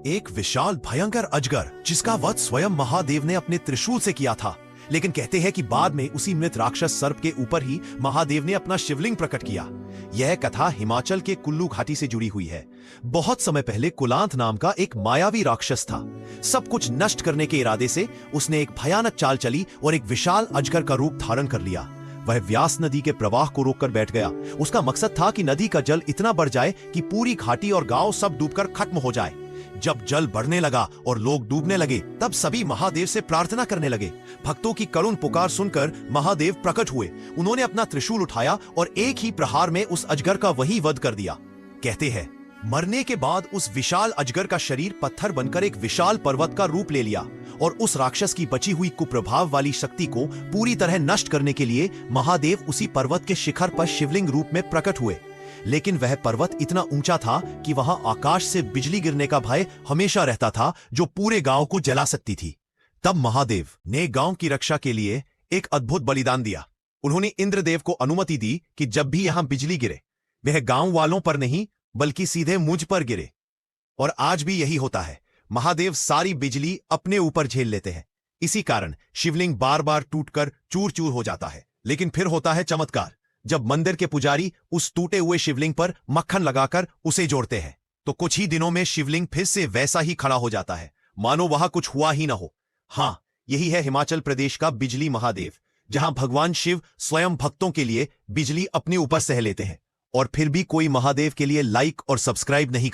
एक विशाल भयंकर अजगर जिसका वध स्वयं महादेव ने अपने त्रिशूल से किया था। लेकिन कहते हैं कि बाद में उसी मृत राक्षस सर्प के ऊपर ही महादेव ने अपना शिवलिंग प्रकट किया। यह कथा हिमाचल के कुल्लू घाटी से जुड़ी हुई है। बहुत समय पहले कुलांत नाम का एक मायावी राक्षस था। सब कुछ नष्ट करने के इरादे से उसने एक भयानक चाल चली और एक विशाल अजगर का रूप धारण कर लिया। वह व्यास नदी के प्रवाह को रोककर बैठ गया। उसका मकसद था कि नदी का जल इतना बढ़ जाए कि पूरी घाटी और गांव सब डूबकर खत्म हो जाए। जब जल बढ़ने लगा और लोग डूबने लगे, तब सभी महादेव से प्रार्थना करने लगे। भक्तों की करुण पुकार सुनकर महादेव प्रकट हुए। उन्होंने अपना त्रिशूल उठाया और एक ही प्रहार में उस अजगर का वही वध कर दिया। कहते हैं मरने के बाद उस विशाल अजगर का शरीर पत्थर बनकर एक विशाल पर्वत का रूप ले लिया और उस राक्षस की बची हुई कुप्रभाव वाली शक्ति को पूरी तरह नष्ट करने के लिए महादेव उसी पर्वत के शिखर पर शिवलिंग रूप में प्रकट हुए। लेकिन वह पर्वत इतना ऊंचा था कि वहां आकाश से बिजली गिरने का भय हमेशा रहता था, जो पूरे गांव को जला सकती थी। तब महादेव ने गांव की रक्षा के लिए एक अद्भुत बलिदान दिया। उन्होंने इंद्रदेव को अनुमति दी कि जब भी यहां बिजली गिरे, वह गांव वालों पर नहीं बल्कि सीधे मुझ पर गिरे। और आज भी यही होता है। महादेव सारी बिजली अपने ऊपर झेल लेते हैं। इसी कारण शिवलिंग बार बार टूटकर चूर चूर हो जाता है। लेकिन फिर होता है चमत्कार। जब मंदिर के पुजारी उस टूटे हुए शिवलिंग पर मक्खन लगाकर उसे जोड़ते हैं, तो कुछ ही दिनों में शिवलिंग फिर से वैसा ही खड़ा हो जाता है, मानो वहां कुछ हुआ ही ना हो। हाँ, यही है हिमाचल प्रदेश का बिजली महादेव, जहां भगवान शिव स्वयं भक्तों के लिए बिजली अपने ऊपर सह लेते हैं। और फिर भी कोई महादेव के लिए लाइक और सब्सक्राइब नहीं करता।